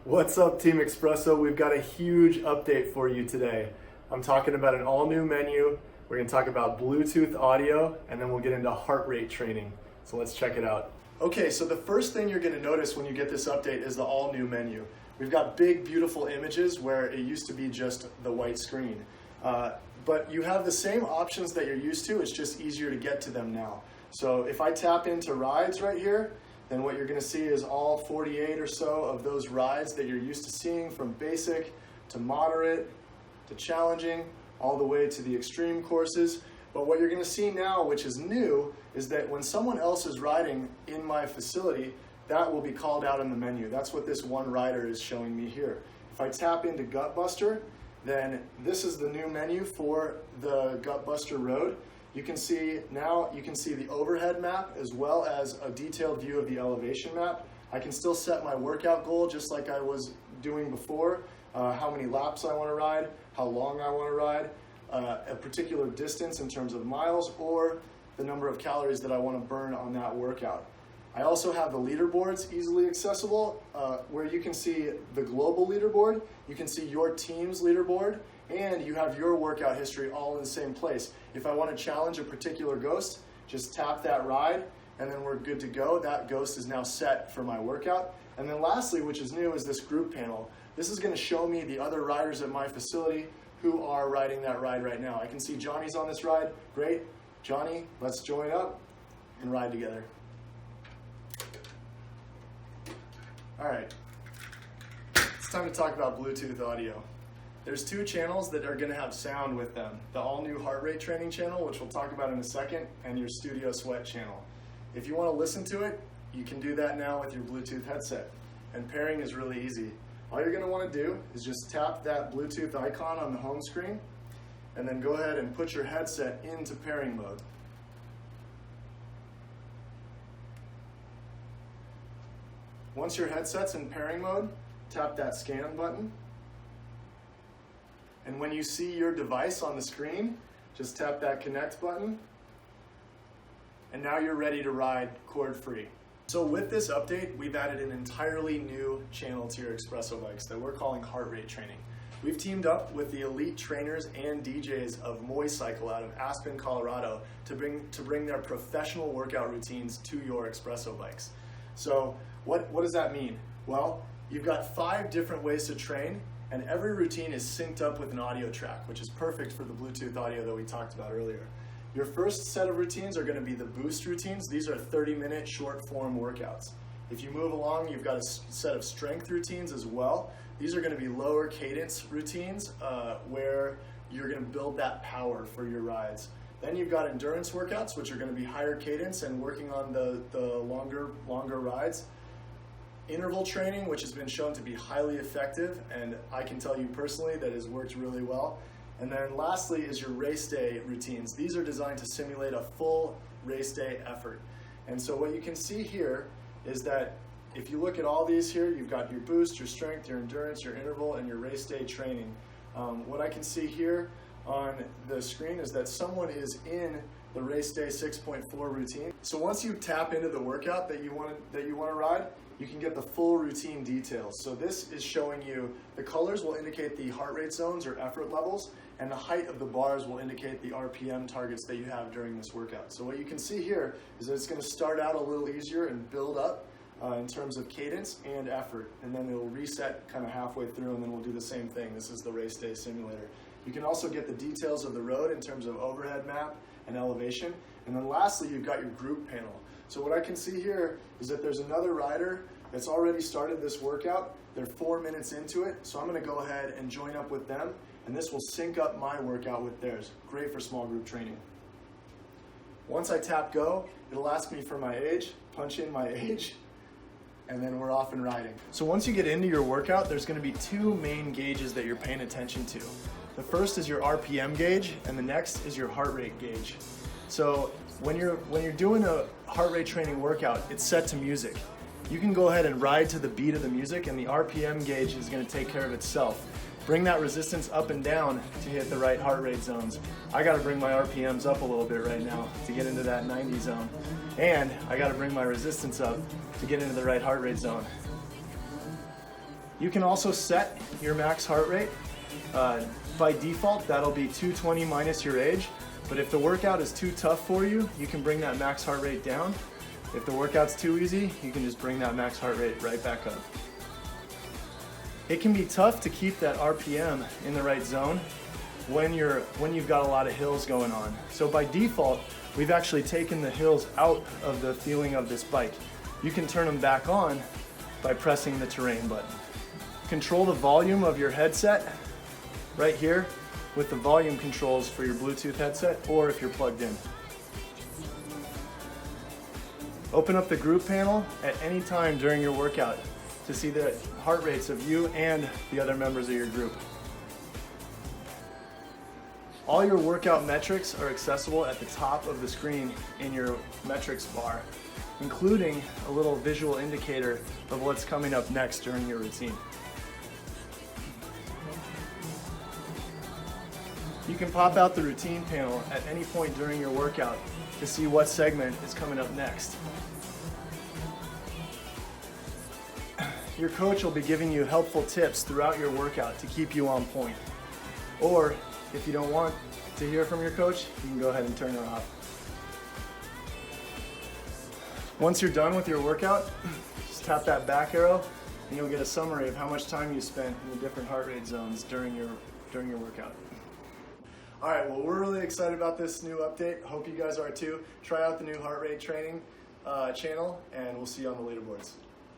What's up, Team Expresso? We've got a huge update for you today. I'm talking about an all-new menu. We're going to talk about Bluetooth audio, and then we'll get into heart rate training. So let's check it out. Okay, so the first thing you're going to notice when you get this update is the all-new menu. We've got big, beautiful images where it used to be just the white screen. But you have the same options that you're used to, it's just easier to get to them now. So if I tap into rides right here, then what you're going to see is all 48 or so of those rides that you're used to seeing, from basic to moderate to challenging, all the way to the extreme courses. But what you're going to see now, which is new, is that when someone else is riding in my facility, that will be called out in the menu. That's what this one rider is showing me here. If I tap into Gutbuster, then this is the new menu for the Gutbuster Road. You can see now, you can see the overhead map as well as a detailed view of the elevation map. I can still set my workout goal just like I was doing before, how many laps I want to ride, how long I want to ride, a particular distance in terms of miles, or the number of calories that I want to burn on that workout. I also have the leaderboards easily accessible, where you can see the global leaderboard, you can see your team's leaderboard, and you have your workout history all in the same place. If I want to challenge a particular ghost, just tap that ride, and then we're good to go. That ghost is now set for my workout. And then lastly, which is new, is this group panel. This is going to show me the other riders at my facility who are riding that ride right now. I can see Johnny's on this ride. Great. Johnny, let's join up and ride together. All right, it's time to talk about Bluetooth audio. There's two channels that are going to have sound with them. The all-new heart rate training channel, which we'll talk about in a second, and your studio sweat channel. If you want to listen to it, you can do that now with your Bluetooth headset. And pairing is really easy. All you're going to want to do is just tap that Bluetooth icon on the home screen, and then go ahead and put your headset into pairing mode. Once your headset's in pairing mode, tap that scan button. And when you see your device on the screen, just tap that connect button. And now you're ready to ride cord-free. So with this update, we've added an entirely new channel to your Expresso bikes that we're calling heart rate training. We've teamed up with the elite trainers and DJs of MOi Cycle out of Aspen, Colorado to bring their professional workout routines to your Expresso bikes. So what does that mean? Well, you've got 5 different ways to train, and every routine is synced up with an audio track, which is perfect for the Bluetooth audio that we talked about earlier. Your first set of routines are going to be the boost routines. These are 30-minute short form workouts. If you move along, you've got a set of strength routines as well. These are going to be lower cadence routines where you're going to build that power for your rides. Then you've got endurance workouts, which are going to be higher cadence and working on the longer rides. Interval training, which has been shown to be highly effective, and I can tell you personally that has worked really well. And then lastly is your race day routines. These are designed to simulate a full race day effort. And so what you can see here is that if you look at all these here, you've got your boost, your strength, your endurance, your interval, and your race day training. What I can see here on the screen is that someone is in the race day 6.4 routine. So once you tap into the workout that you want to ride, you can get the full routine details. So this is showing you, the colors will indicate the heart rate zones or effort levels, and the height of the bars will indicate the RPM targets that you have during this workout. So what you can see here is that it's going to start out a little easier and build up in terms of cadence and effort, and then it'll reset kind of halfway through, and then we'll do the same thing. This is the race day simulator. You can also get the details of the road in terms of overhead map and elevation. And then lastly, you've got your group panel. So what I can see here is that there's another rider that's already started this workout. They're 4 minutes into it, so I'm going to go ahead and join up with them, and this will sync up my workout with theirs. Great for small group training. Once I tap go, it'll ask me for my age, punch in my age, and then we're off and riding. So once you get into your workout, there's going to be 2 main gauges that you're paying attention to. The first is your RPM gauge, and the next is your heart rate gauge. So when you're doing a heart rate training workout, it's set to music. You can go ahead and ride to the beat of the music, and the RPM gauge is going to take care of itself. Bring that resistance up and down to hit the right heart rate zones. I got to bring my RPMs up a little bit right now to get into that 90 zone. And I got to bring my resistance up to get into the right heart rate zone. You can also set your max heart rate. By default, that'll be 220 minus your age, but if the workout is too tough for you, you can bring that max heart rate down. If the workout's too easy, you can just bring that max heart rate right back up. It can be tough to keep that RPM in the right zone when you've got a lot of hills going on. So by default, we've actually taken the hills out of the feeling of this bike. You can turn them back on by pressing the terrain button. Control the volume of your headset right here with the volume controls for your Bluetooth headset or if you're plugged in. Open up the group panel at any time during your workout to see the heart rates of you and the other members of your group. All your workout metrics are accessible at the top of the screen in your metrics bar, including a little visual indicator of what's coming up next during your routine. You can pop out the routine panel at any point during your workout to see what segment is coming up next. Your coach will be giving you helpful tips throughout your workout to keep you on point. Or if you don't want to hear from your coach, you can go ahead and turn her off. Once you're done with your workout, just tap that back arrow and you'll get a summary of how much time you spent in the different heart rate zones during your workout. All right, well, we're really excited about this new update. Hope you guys are too. Try out the new heart rate training channel, and we'll see you on the leaderboards.